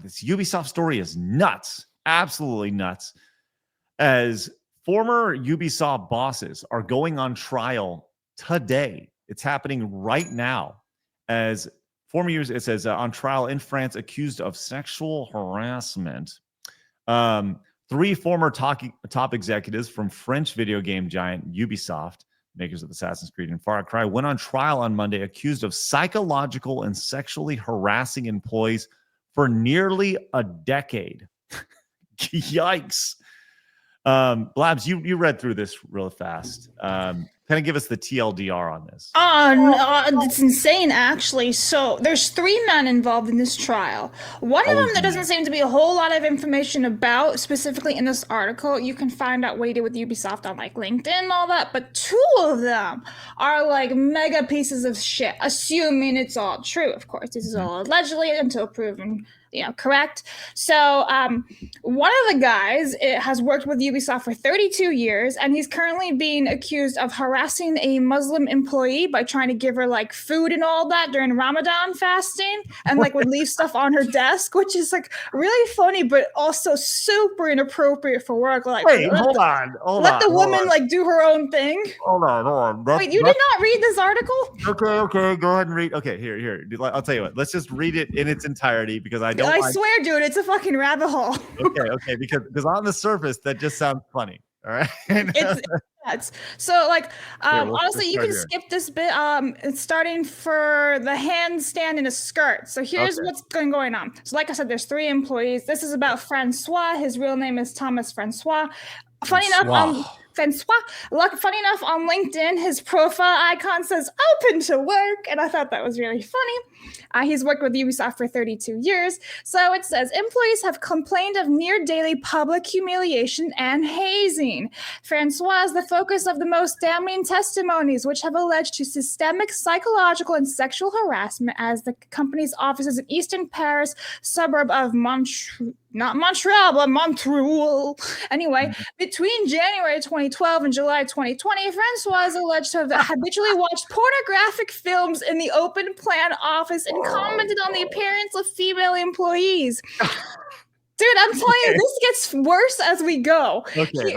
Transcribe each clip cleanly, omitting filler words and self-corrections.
this Ubisoft story is nuts. Absolutely nuts. As former Ubisoft bosses are going on trial today. It's happening right now. As former users, it says on trial in France, accused of sexual harassment. 3 former top executives from French video game giant Ubisoft, makers of Assassin's Creed and Far Cry, went on trial on Monday accused of psychological and sexually harassing employees for nearly a decade. Yikes. Blabs, you read through this real fast. Kind of give us the TLDR on this. No, it's insane, actually. So there's 3 men involved in this trial. One of them there doesn't seem to be a whole lot of information about, specifically in this article. You can find out what he did with Ubisoft on like LinkedIn and all that. But 2 of them are like mega pieces of shit, assuming it's all true, of course. This is all allegedly until proven correct. So one of the guys has worked with Ubisoft for 32 years, and he's currently being accused of harassing a Muslim employee by trying to give her like food and all that during Ramadan fasting, and like would leave stuff on her desk, which is like really funny, but also super inappropriate for work. Like, wait, hold on. Let the woman like do her own thing. Hold on. Wait, you did not read this article? Okay, go ahead and read. Okay, here. I'll tell you what. Let's just read it in its entirety because I swear, dude, it's a fucking rabbit hole. Okay, because on the surface that just sounds funny. All right. It's so like honestly, you can skip this bit. It's starting for the handstand in a skirt. So here's what's going on. So like I said, there's 3 employees. This is about Francois. His real name is Thomas Francois. Funny enough, on LinkedIn, his profile icon says open to work, and I thought that was really funny. He's worked with Ubisoft for 32 years. So it says, employees have complained of near daily public humiliation and hazing. Francois is the focus of the most damning testimonies, which have alleged to systemic psychological and sexual harassment as the company's offices in Eastern Paris, suburb of not Montreal, but Montreal. Anyway, between January 2012 and July 2020, Francois is alleged to have habitually watched pornographic films in the open plan office and commented on the appearance of female employees. Dude, I'm telling you, this gets worse as we go. Okay.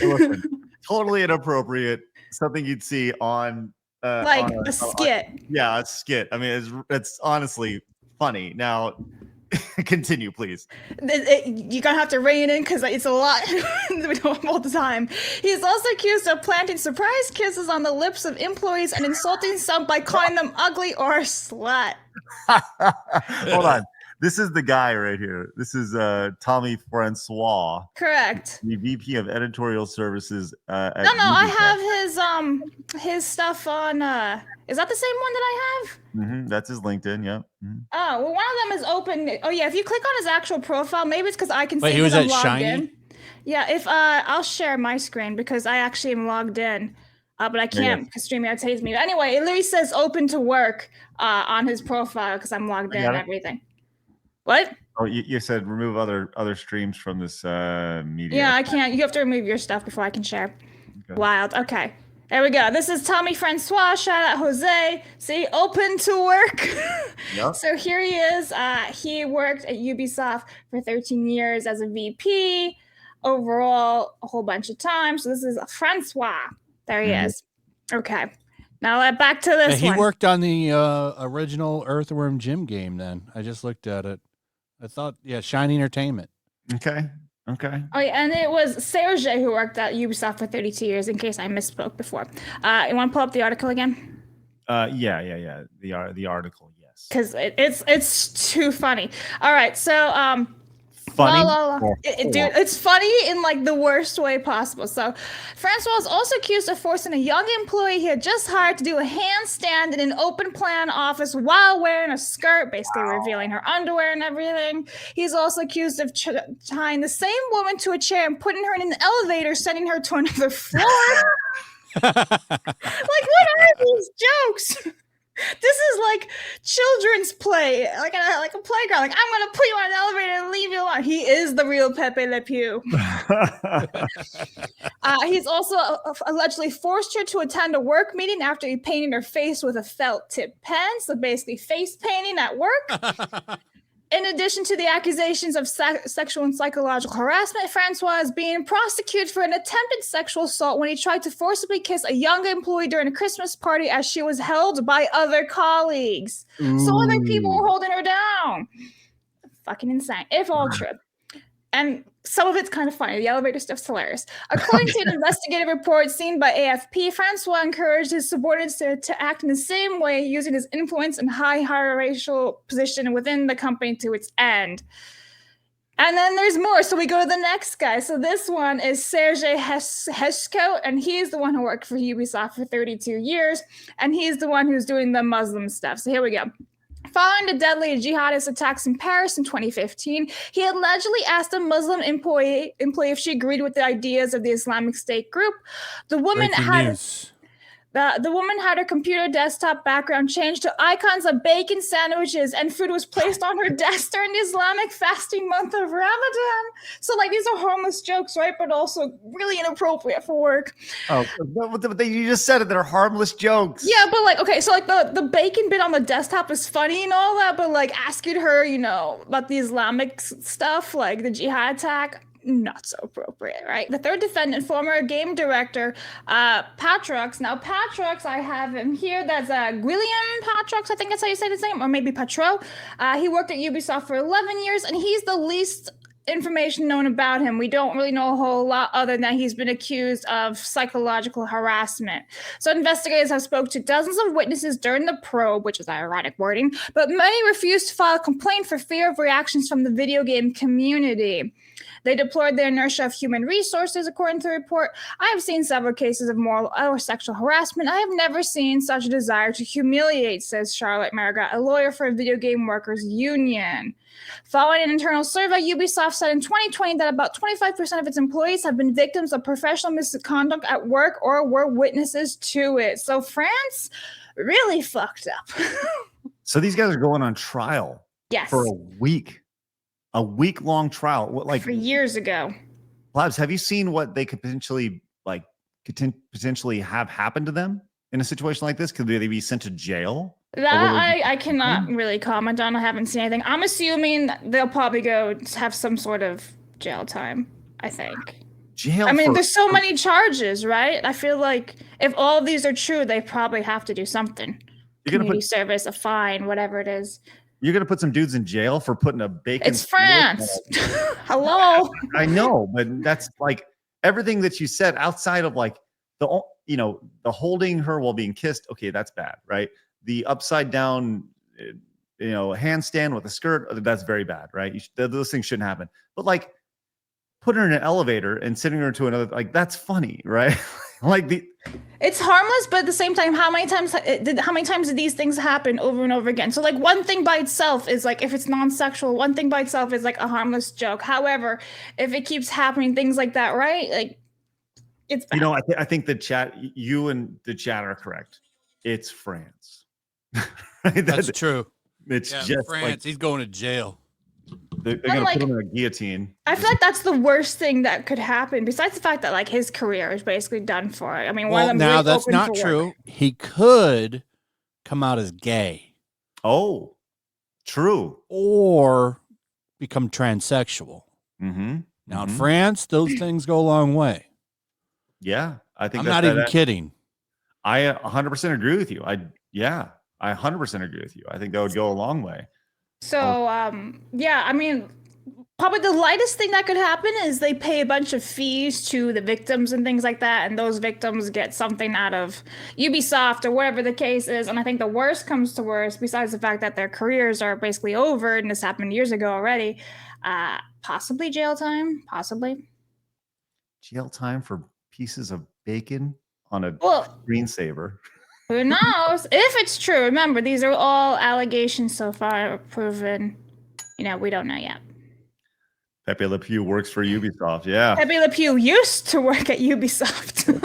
Listen, totally inappropriate. Something you'd see on a skit. A skit. I mean, it's honestly funny. Now, continue, please. You're gonna have to rein in because it's a lot. We don't have all the time. He's also accused of planting surprise kisses on the lips of employees and insulting some by calling them ugly or a slut. Hold on. This is the guy right here. This is Tommy Francois. Correct. The VP of Editorial Services. I have his stuff on. Is that the same one that I have? Mm-hmm. That's his LinkedIn. Yeah. Mm-hmm. Oh, well, one of them is open. Oh yeah, if you click on his actual profile, maybe it's because I can see. Wait, he was at Shiny? In. Yeah, if I'll share my screen because I actually am logged in. But I can't because StreamYard saves me. But anyway, it literally says open to work on his profile because I'm logged in and everything. What? Oh, you said remove other streams from this media. Yeah, I can't. You have to remove your stuff before I can share. Okay. Wild. Okay. There we go. This is Tommy Francois. Shout out Jose. See, open to work. Yep. So here he is. He worked at Ubisoft for 13 years as a VP. Overall, a whole bunch of times. So this is Francois. There he is. Okay. Now back to this one. He worked on the original Earthworm Jim game then. I just looked at it. I thought, Shiny Entertainment. Okay. Oh, yeah, and it was Serge who worked at Ubisoft for 32 years, in case I misspoke before. You want to pull up the article again? Yeah. The article, yes. Because it's too funny. All right, so funny. Dude, it's funny in like the worst way possible. So Francois was also accused of forcing a young employee he had just hired to do a handstand in an open plan office while wearing a skirt, basically revealing her underwear and everything. He's also accused of tying the same woman to a chair and putting her in an elevator, sending her to another floor. Like, what are these jokes? This is like children's play, like a playground. Like, I'm gonna put you on an elevator and leave you alone. He is the real Pepe Le Pew. He's also allegedly forced her to attend a work meeting after he painted her face with a felt tip pen. So basically, face painting at work. In addition to the accusations of sexual and psychological harassment, Francois is being prosecuted for an attempted sexual assault when he tried to forcibly kiss a young employee during a Christmas party as she was held by other colleagues. So other people were holding her down. Fucking insane, if all true. And some of it's kind of funny. The elevator stuff's hilarious. According to an investigative report seen by AFP, Francois encouraged his subordinates to act in the same way, using his influence and high hierarchical position within the company to its end. And then there's more. So we go to the next guy. So this one is Serge Hascoet, and he's the one who worked for Ubisoft for 32 years. And he's the one who's doing the Muslim stuff. So here we go. Following the deadly jihadist attacks in Paris in 2015, he allegedly asked a Muslim employee if she agreed with the ideas of the Islamic State group. The woman the woman had her computer desktop background changed to icons of bacon sandwiches, and food was placed on her desk during the Islamic fasting month of Ramadan. So, like, these are harmless jokes, right? But also really inappropriate for work. Oh, but you just said it. They're harmless jokes. Yeah, but like, okay, so like the bacon bit on the desktop is funny and all that, but like asking her, about the Islamic stuff, like the jihad attack, not so appropriate, right? The third defendant, former game director, Patrox. Now, Patrox, I have him here. That's Guillaume Patrox, I think that's how you say his name, or maybe Patro. He worked at Ubisoft for 11 years, and he's the least information known about him. We don't really know a whole lot other than he's been accused of psychological harassment. So investigators have spoke to dozens of witnesses during the probe, which is ironic wording, but many refused to file a complaint for fear of reactions from the video game community. They deplored the inertia of human resources, according to the report. I have seen several cases of moral or sexual harassment. I have never seen such a desire to humiliate, says Charlotte Margaret, a lawyer for a video game workers union. Following an internal survey, Ubisoft said in 2020 that about 25% of its employees have been victims of professional misconduct at work or were witnesses to it. So France really fucked up. So these guys are going on trial for a week. A week-long trial, like for years ago. Blabs, have you seen what they could potentially have happened to them in a situation like this? Could they be sent to jail? That I cannot really comment on. I haven't seen anything. I'm assuming they'll probably go have some sort of jail time, I think. Jail. I mean, there's so many charges, right? I feel like if all of these are true, they probably have to do something. Community service, a fine, whatever it is. You're going to put some dudes in jail for putting a bacon. It's France. Hello. I know, but that's like everything that you said outside of like the holding her while being kissed. Okay, that's bad, right? The upside down, handstand with a skirt. That's very bad, right? Those things shouldn't happen. But like putting her in an elevator and sending her to another, like that's funny, right? It's harmless, but at the same time, how many times did these things happen over and over again? So like one thing by itself is like, if it's non-sexual, one thing by itself is like a harmless joke. However, if it keeps happening, things like that, right? Like it's bad. I think the chat, you and the chat are correct. It's France. Right? That's true. It's just France. like, he's going to jail. They're going to put him in a guillotine. I feel like that's the worst thing that could happen, besides the fact that like his career is basically done for. I mean, one of them now that's not true. He could come out as gay. Oh, true. Or become transsexual. Mm-hmm. Now in France, those things go a long way. Yeah, I think I'm not even kidding. I 100% agree with you. I 100% agree with you. I think that would go a long way. So, yeah, I mean, probably the lightest thing that could happen is they pay a bunch of fees to the victims and things like that, and those victims get something out of Ubisoft or whatever the case is. And I think the worst comes to worst, besides the fact that their careers are basically over, and this happened years ago already, possibly jail time, possibly. Jail time for pieces of bacon on a screensaver. Who knows? If it's true, remember, these are all allegations so far proven. We don't know yet. Pepe Le Pew works for Ubisoft, yeah. Pepe Le Pew used to work at Ubisoft.